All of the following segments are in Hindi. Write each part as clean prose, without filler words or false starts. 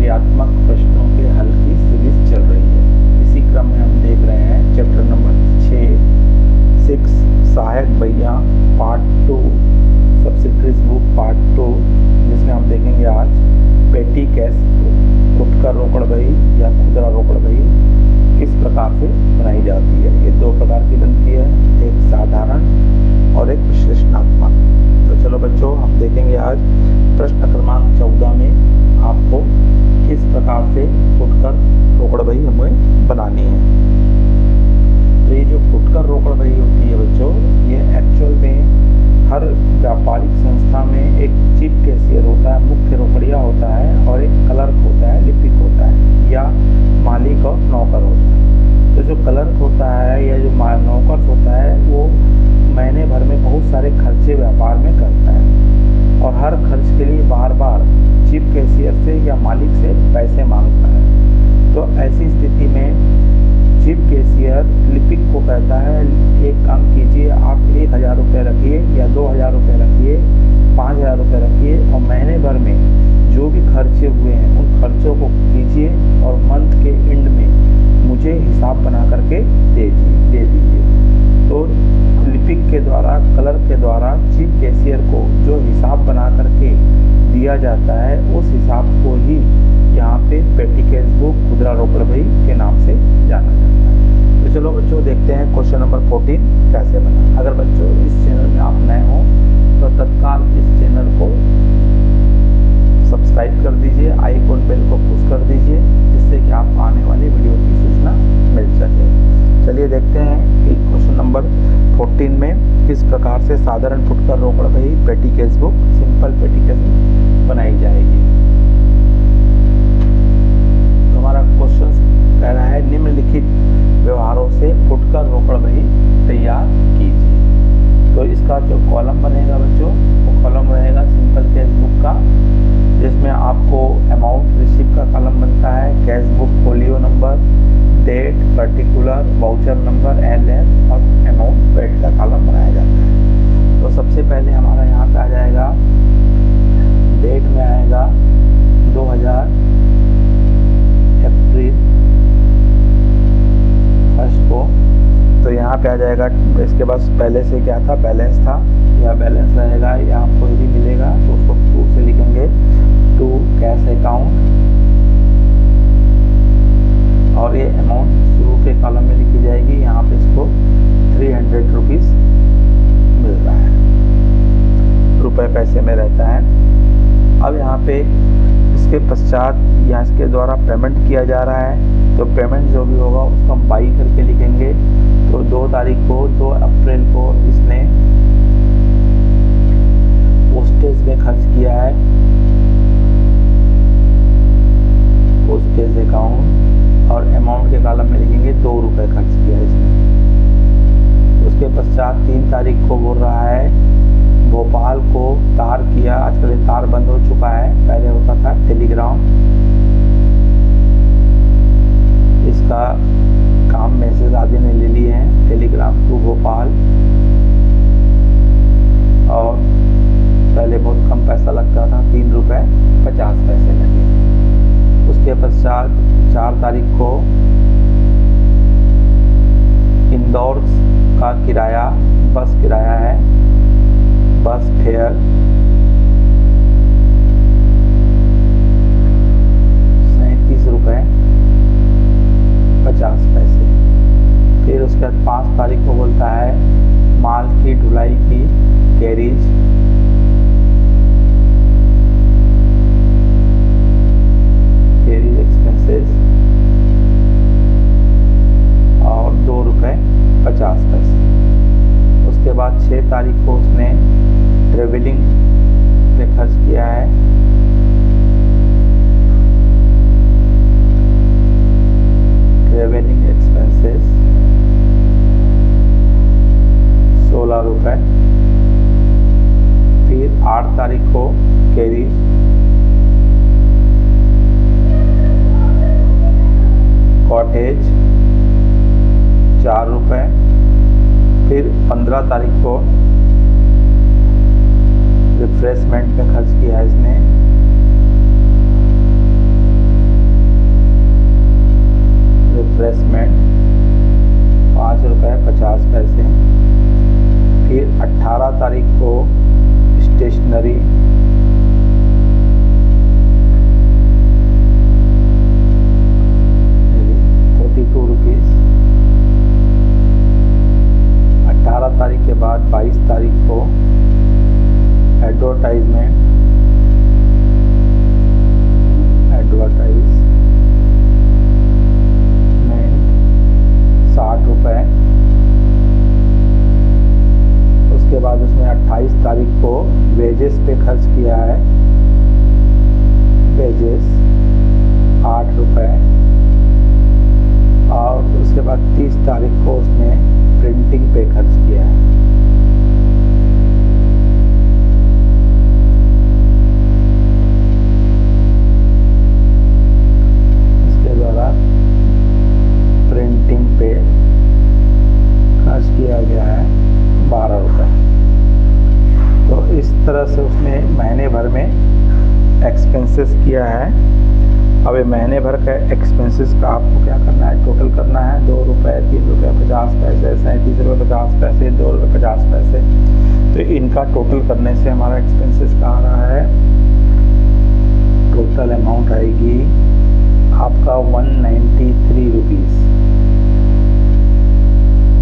क्रियात्मक प्रश्नों के हल की सीरीज चल रही है। इसी क्रम में हम देख रहे हैं चैप्टर नंबर 6 सहायक भैया पार्ट 2 सब्सिडरीज बुक पार्ट 2, जिसमें हम देखेंगे आज पेटी कैश फुटकर रोकड़ बही या खुदरा रोकड़ बही किस प्रकार से बनाई जाती है। ये दो प्रकार की बनती है, एक साधारण और एक विश्लेषणात्मक। तो चलो बच्चों, हम देखेंगे आज प्रश्न क्रमांक 14 में आपको किस प्रकार से फुटकर रोकड़ बही हमें बनानी है। तो ये जो फुटकर रोकड़ बही होती है बच्चों, ये एक्चुअल में हर व्यापारिक संस्था में एक चीफ कैशियर होता है, मुख्य रोकड़िया होता है, और एक क्लर्क होता है, लिपिक होता है, या मालिक और नौकर होता है। तो जो क्लर्क होता है या जो नौकर होता है वो महीने भर में बहुत सारे खर्चे व्यापार में करता है और हर खर्च के लिए बार बार चीफ कैशियर से या मालिक से पैसे मांगता है। तो ऐसी स्थिति में चीफ कैशियर लिपिक को कहता है, एक काम कीजिए, आप 1000 रुपये रखिए या 2000 रुपये रखिए, 5000 रुपये रखिए, और महीने भर में जो भी खर्चे हुए हैं उन खर्चों को कीजिए और मंथ के एंड में मुझे हिसाब बना करके दे दीजिए। तो लिपिक के द्वारा, क्लर्क के द्वारा चीफ कैशियर को जो हिसाब बना करके दिया जाता है उस हिसाब को ही यहाँ पे पेटी कैश बुक खुदरा रोकड़ बही के नाम से जाना जाता है। तो चलो बच्चों, देखते हैं क्वेश्चन नंबर 14 कैसे बना। अगर बच्चों इस चैनल में आप नए हो तो तत्काल इस चैनल को सब्सक्राइब कर दीजिए, आइकॉन बेल को पुश कर दीजिए, जिससे कि आपको आने वाली वीडियो की सूचना मिल सके। चलिए देखते हैं कि क्वेश्चन नंबर 14 में किस प्रकार से साधारण फुटकर रोकड़ बही पेटी कैश बुक, सिंपल पेटी कैश बुक बनाई जाएगी। तो हमारा क्वेश्चन कह रहा है, निम्नलिखित व्यवहारों से फुटकर रोकड़ बही तैयार कीजिए। तो इसका जो कॉलम बनेगा बच्चों, वो कॉलम रहेगा सिंपल कैश बुक का, जिसमें आपको अमाउंट रिसीव का कॉलम बनता है, cash book folio number, date, particular, voucher number, LF और अमाउंट पेड का कॉलम बनाया जाता है। तो सबसे पहले हमारा यहाँ पे आ जाएगा, डेट में आएगा 2000 अप्रैल 1 को। तो यहाँ पे आ जाएगा, इसके बाद पहले से क्या था, बैलेंस था, यह बैलेंस रहेगा, यह आपको यदि मिलेगा तो उसको 2 से लिखेंगे, टू कैश अकाउंट, और ये अमाउंट शुरू के कॉलम में लिखी जाएगी। यहाँ पे इसको 300 रुपीज़ मिल रहा है, रुपए पैसे में रहता है। अब यहाँ पे इसके पश्चात यहाँ इसके द्वारा पेमेंट किया जा रहा है, तो पेमेंट जो भी होगा उसको हम बाई करके लिखेंगे। तो 2 तारीख को, 2 अप्रैल को इसने पोस्टेज में खर्च किया है, पोस्टेज अकाउंट, और अमाउंट के कॉलम में लिखेंगे 2 रुपये खर्च किया है इसने। उसके पश्चात 3 तारीख को बोल रहा है, भोपाल को तार किया, आजकल ये तार बंद हो चुका है, पहले होता था टेलीग्राम, इसका काम मैसेज आदि ने ले लिए हैं, टेलीग्राम टू भोपाल, और पहले बहुत कम पैसा लगता था, 3 रुपये 50 पैसे लगे। उसके पश्चात 4 तारीख को इंदौर का किराया, बस किराया है, बस फेयर 37 रुपये 50 पैसे। फिर उसके बाद 5 तारीख को बोलता है, माल की ढुलाई की कैरेज, एक्सपेंसेस, और 2 रुपये 50 पैसे। उसके बाद 6 तारीख को उसने ट्रेवलिंग पे खर्च किया है, ट्रेवलिंग एक्सपेंसेस 16 रुपये। फिर 8 तारीख को कैरीज, कॉटेज 4 रुपये। फिर 15 तारीख को रिफ्रेशमेंट पे खर्च किया है इसने है। अब ये महीने भर का एक्सपेंसेस का आपको क्या करना है, टोटल करना है। 2 रुपये, 3 रुपये 50 पैसे, 37 रुपये 50 पैसे, 2 रुपये 50 पैसे। तो इनका टोटल करने से हमारा एक्सपेंसेस का आ रहा है, टोटल अमाउंट आएगी आपका 193 रुपीज़,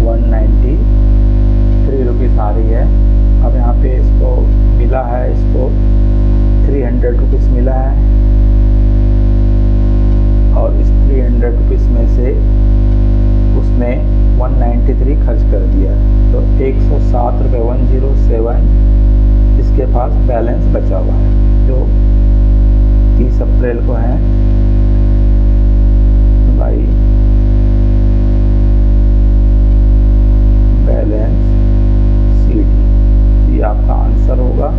193 रुपीज़ आ रही है। अब यहाँ पे इसको मिला है, इसको 300 रुपीज़ मिला है, और इस 300 रुपीज़ में से उसने 193 खर्च कर दिया, तो 107 रुपये 107 इसके पास बैलेंस बचा हुआ है, जो 30 अप्रैल को है बाई बैलेंस CD। ये आपका आंसर होगा।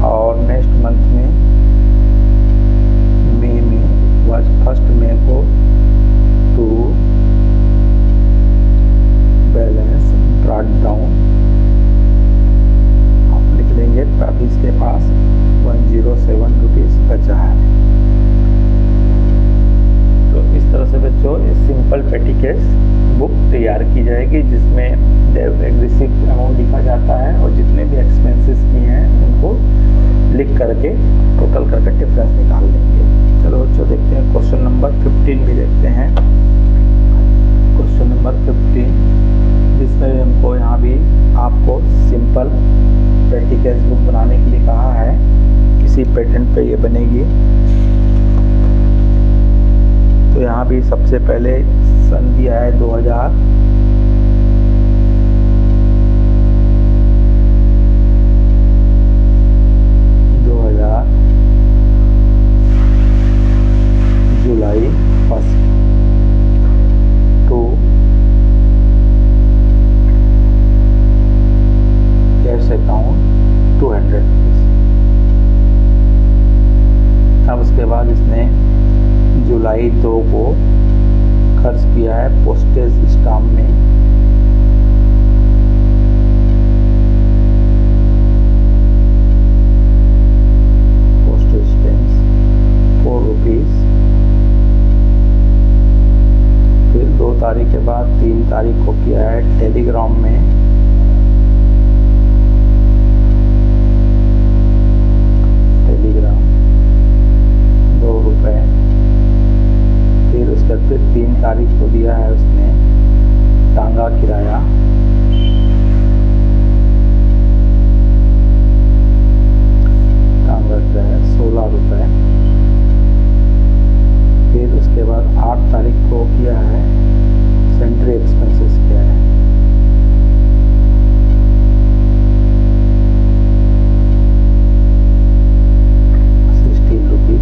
और नेक्स्ट मंथ में फर्स्ट मई को टू बैलेंस ब्रॉट डाउन आप लिख लेंगे, तब इसके पास 107 रुपीज़ बचा है। तो इस तरह से बच्चों इस सिंपल पेटी केस बुक तैयार की जाएगी, जिसमें रिसिप्ट अमाउंट लिखा जाता है और जितने भी एक्सपेंसेस किए हैं उनको लिख करके टोटल करके डिफरेंस निकाल लेंगे। चलो बच्चों देखते हैं क्वेश्चन नंबर 15 भी देखते हैं। क्वेश्चन नंबर 15 जिसमें हमको यहाँ भी आपको सिंपल पेटी केस बुक बनाने के लिए कहा है, किसी पेटेंट पे ये बनेगी। तो यहाँ भी सबसे पहले सन दिया है 2000, जुलाई 1 टू कैश अकाउंट 200 रुपीज़। अब उसके बाद इसने जुलाई 2 को खर्च किया है पोस्टेज स्टाम्प में तारीख के बाद 3 तारीख को किया है टेलीग्राम में टेलीग्राम 2 रुपये। फिर उसके बाद 3 तारीख को दिया है उसने टांगा किराया, टांगा किराया 16 रुपये। फिर उसके बाद 8 तारीख को किया है सेंट्री एक्सपेंसेस क्या है, ₹16।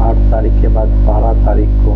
8 तारीख के बाद 12 तारीख को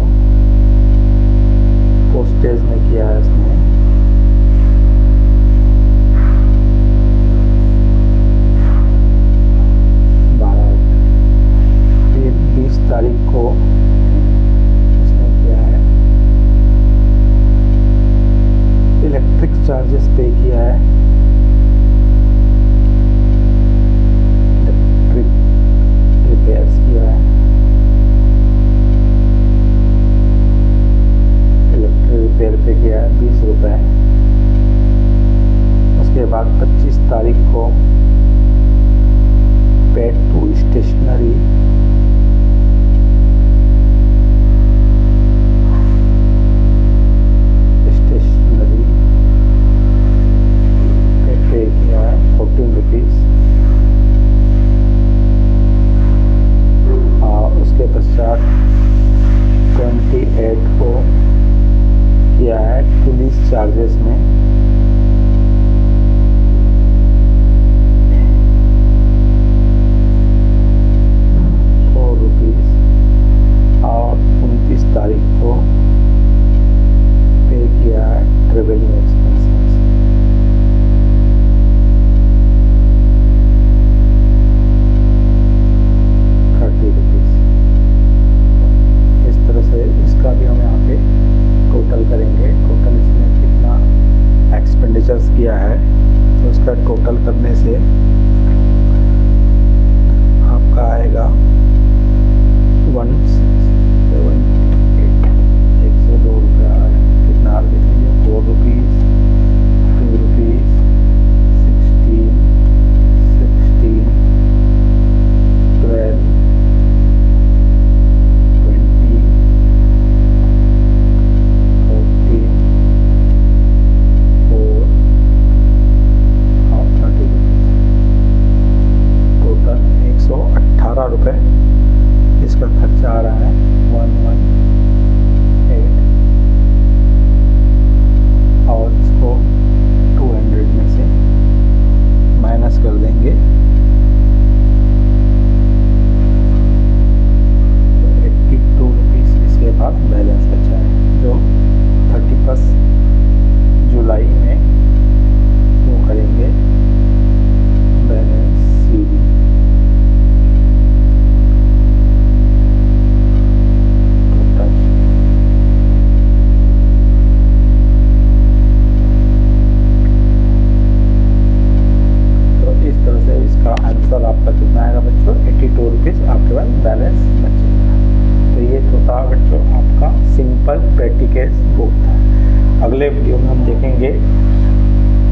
सिंपल प्रैक्टिकल बुक। अगले वीडियो में हम देखेंगे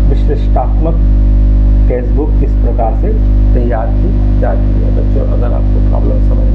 विश्लेषणात्मक केस बुक किस प्रकार से तैयार की जाती है। बच्चों, अगर आपको प्रॉब्लम समझ